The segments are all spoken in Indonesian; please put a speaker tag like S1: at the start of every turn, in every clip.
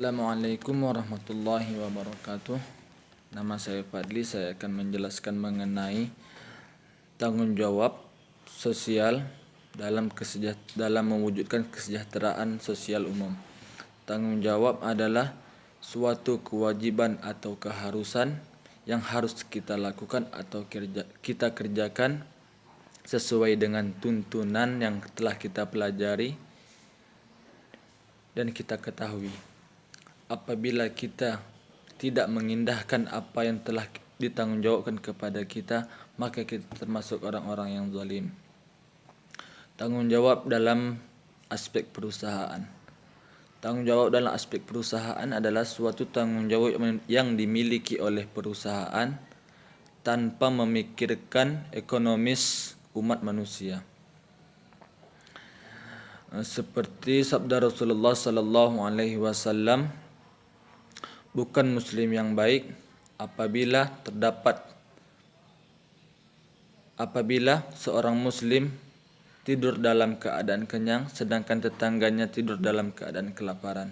S1: Assalamualaikum warahmatullahi wabarakatuh. Nama saya Fadli. Saya akan menjelaskan mengenai tanggung jawab sosial dalam mewujudkan kesejahteraan sosial umum. Tanggung jawab adalah suatu kewajiban atau keharusan yang harus kita lakukan atau kita kerjakan sesuai dengan tuntunan yang telah kita pelajari dan kita ketahui. Apabila kita tidak mengindahkan apa yang telah ditanggungjawabkan kepada kita, maka kita termasuk orang-orang yang zalim. Tanggung jawab dalam aspek perusahaan. Tanggung jawab dalam aspek perusahaan adalah suatu tanggung jawab yang dimiliki oleh perusahaan tanpa memikirkan ekonomis umat manusia. Seperti sabda Rasulullah sallallahu alaihi wasallam, bukan muslim yang baik apabila seorang muslim tidur dalam keadaan kenyang sedangkan tetangganya tidur dalam keadaan kelaparan.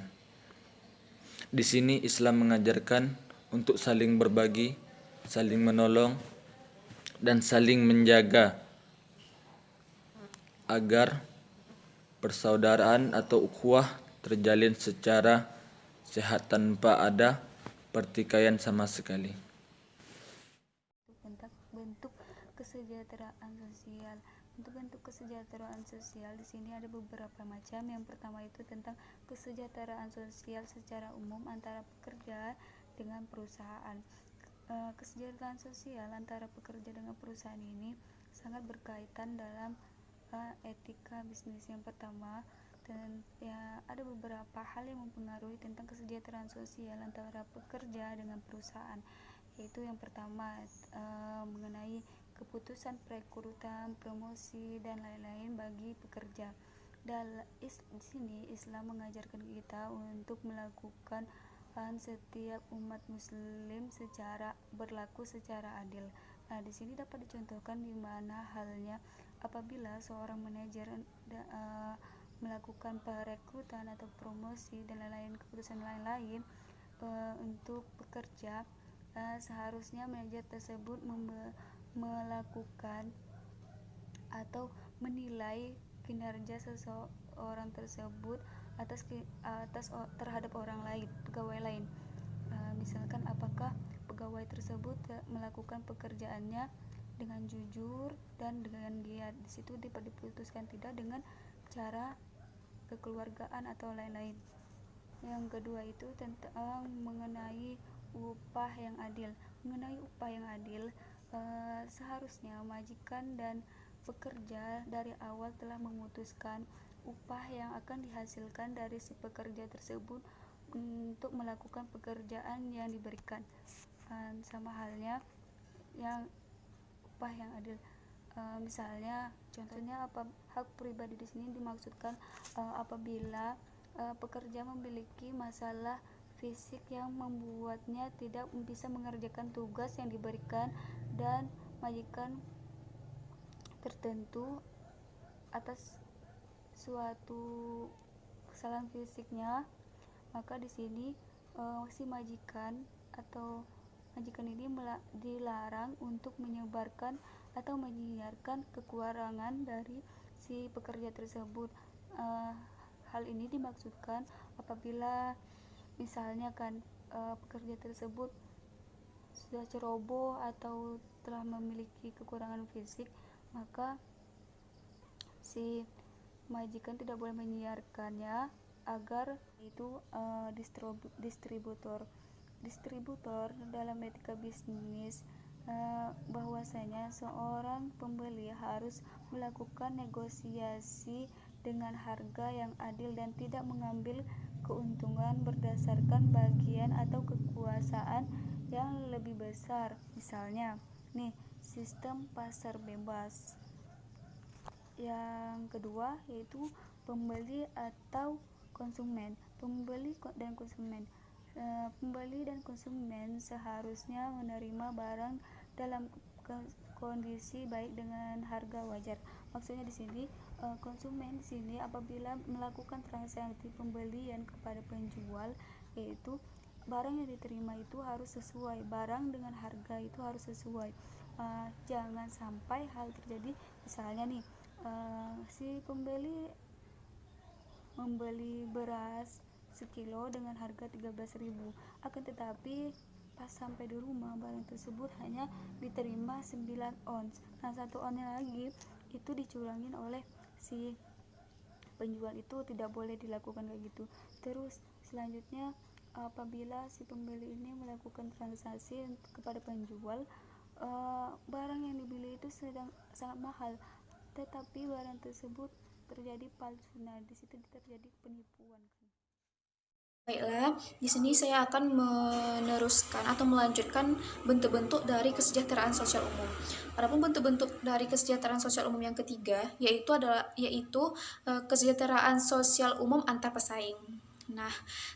S1: Di sini Islam mengajarkan untuk saling berbagi, saling menolong dan saling menjaga agar persaudaraan atau ukhuwah terjalin secara sehat tanpa ada pertikaian sama sekali.
S2: Bentuk kesejahteraan sosial. Untuk bentuk kesejahteraan sosial di sini ada beberapa macam. Yang pertama itu tentang kesejahteraan sosial secara umum antara pekerja dengan perusahaan. Kesejahteraan sosial antara pekerja dengan perusahaan ini sangat berkaitan dalam etika bisnis. Yang pertama, ada beberapa hal yang mempengaruhi tentang kesejahteraan sosial antara pekerja dengan perusahaan, yaitu yang pertama mengenai keputusan perekrutan, promosi dan lain-lain bagi pekerja. Di sini Islam mengajarkan kita untuk melakukan setiap umat muslim berlaku secara adil. Nah, di sini dapat dicontohkan di mana halnya apabila seorang manajer melakukan perekrutan atau promosi dan lain-lain keputusan lain-lain untuk pekerja, seharusnya manajer tersebut melakukan atau menilai kinerja seseorang tersebut terhadap orang lain, pegawai lain. Misalkan apakah pegawai tersebut melakukan pekerjaannya dengan jujur dan dengan giat. Di situ dapat diputuskan tidak dengan cara kekeluargaan atau lain-lain. Yang kedua itu tentang mengenai upah yang adil. Mengenai upah yang adil, seharusnya majikan dan pekerja dari awal telah memutuskan upah yang akan dihasilkan dari si pekerja tersebut untuk melakukan pekerjaan yang diberikan. Sama halnya yang upah yang adil. Misalnya, contohnya hak pribadi di sini dimaksudkan apabila pekerja memiliki masalah fisik yang membuatnya tidak bisa mengerjakan tugas yang diberikan dan majikan tertentu atas suatu kesalahan fisiknya, maka di sini si majikan ini dilarang untuk menyebarkan atau menyiarkan kekurangan dari si pekerja tersebut. Hal ini dimaksudkan apabila misalnya pekerja tersebut sudah ceroboh atau telah memiliki kekurangan fisik, maka si majikan tidak boleh menyiarkannya agar itu distributor dalam etika bisnis bahwasanya seorang pembeli harus melakukan negosiasi dengan harga yang adil dan tidak mengambil keuntungan berdasarkan bagian atau kekuasaan yang lebih besar. Misalnya sistem pasar bebas. Yang kedua yaitu pembeli atau konsumen. Pembeli dan konsumen seharusnya menerima barang dalam kondisi baik dengan harga wajar. Maksudnya di sini konsumen di sini apabila melakukan transaksi pembelian kepada penjual, yaitu barang yang diterima itu harus sesuai, barang dengan harga itu harus sesuai. Jangan sampai hal terjadi, misalnya nih, si pembeli membeli beras sekilo dengan harga 13.000, akan tetapi pas sampai di rumah barang tersebut hanya diterima 9 ons. Nah, 1 onsnya lagi itu dicurangin oleh si penjual. Itu tidak boleh dilakukan kayak gitu. Terus selanjutnya, apabila si pembeli ini melakukan transaksi kepada penjual, barang yang dibeli itu sangat mahal, tetapi barang tersebut terjadi palsu. Nah, di situ terjadi penipuan.
S3: Baiklah, di sini saya akan meneruskan atau melanjutkan bentuk-bentuk dari kesejahteraan sosial umum. Adapun bentuk-bentuk dari kesejahteraan sosial umum yang ketiga yaitu kesejahteraan sosial umum antar pesaing. Nah,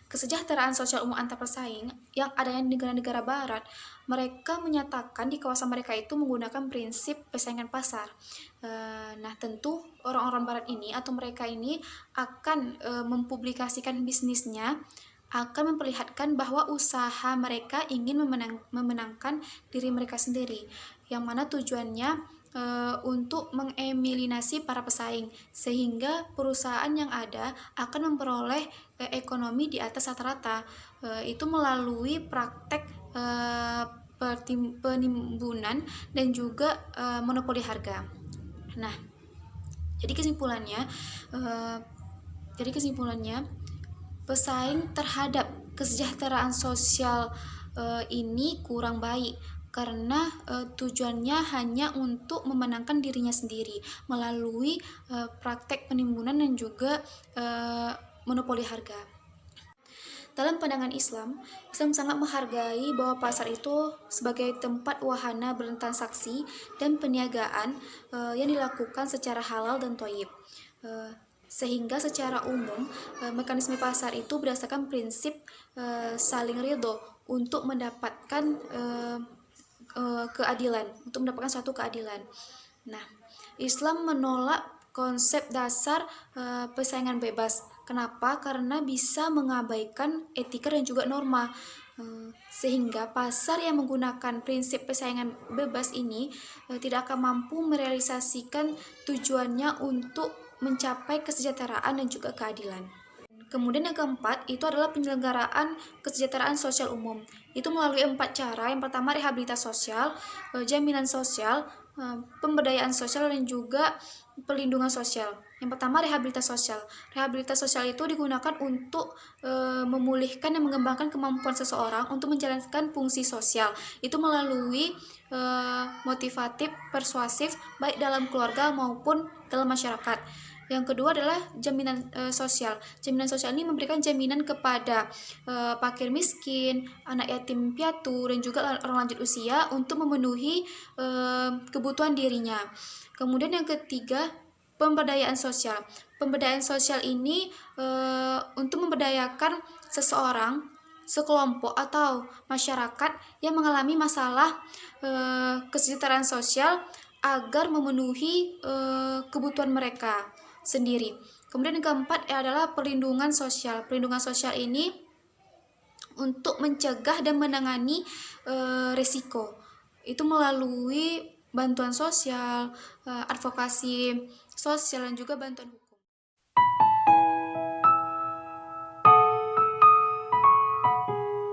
S3: kesejahteraan sosial umum antar pesaing yang adanya di negara-negara barat, mereka menyatakan di kawasan mereka itu menggunakan prinsip persaingan pasar. Nah, tentu orang-orang barat ini atau mereka ini akan mempublikasikan bisnisnya, akan memperlihatkan bahwa usaha mereka ingin memenangkan diri mereka sendiri, yang mana tujuannya untuk mengeliminasi para pesaing, sehingga perusahaan yang ada akan memperoleh ekonomi di atas rata-rata, itu melalui praktek penimbunan dan juga monopoli harga. Nah, jadi kesimpulannya, pesaing terhadap kesejahteraan sosial ini kurang baik, karena tujuannya hanya untuk memenangkan dirinya sendiri melalui praktek penimbunan dan juga monopoli harga. Dalam pandangan Islam sangat menghargai bahwa pasar itu sebagai tempat wahana bertransaksi dan perniagaan yang dilakukan secara halal dan thayyib. Sehingga secara umum mekanisme pasar itu berdasarkan prinsip saling ridho untuk mendapatkan keadilan, untuk mendapatkan suatu keadilan. Nah, Islam menolak konsep dasar persaingan bebas. Kenapa? Karena bisa mengabaikan etika dan juga norma. Sehingga pasar yang menggunakan prinsip persaingan bebas ini tidak akan mampu merealisasikan tujuannya untuk mencapai kesejahteraan dan juga keadilan. Kemudian yang keempat itu adalah penyelenggaraan kesejahteraan sosial umum. Itu melalui 4 cara. Yang pertama, rehabilitasi sosial, jaminan sosial, pemberdayaan sosial, dan juga perlindungan sosial. Yang pertama, rehabilitasi sosial. Rehabilitasi sosial itu digunakan untuk memulihkan dan mengembangkan kemampuan seseorang untuk menjalankan fungsi sosial. Itu melalui motivatif, persuasif, baik dalam keluarga maupun dalam masyarakat. Yang kedua adalah jaminan sosial. Jaminan sosial ini memberikan jaminan kepada fakir miskin, anak yatim piatu, dan juga orang lanjut usia untuk memenuhi kebutuhan dirinya. Kemudian yang ketiga, pemberdayaan sosial. Pemberdayaan sosial ini untuk memberdayakan seseorang, sekelompok atau masyarakat yang mengalami masalah kesejahteraan sosial agar memenuhi kebutuhan mereka sendiri. Kemudian yang keempat adalah perlindungan sosial. Perlindungan sosial ini untuk mencegah dan menangani risiko. Itu melalui bantuan sosial, advokasi sosial, dan juga bantuan hukum.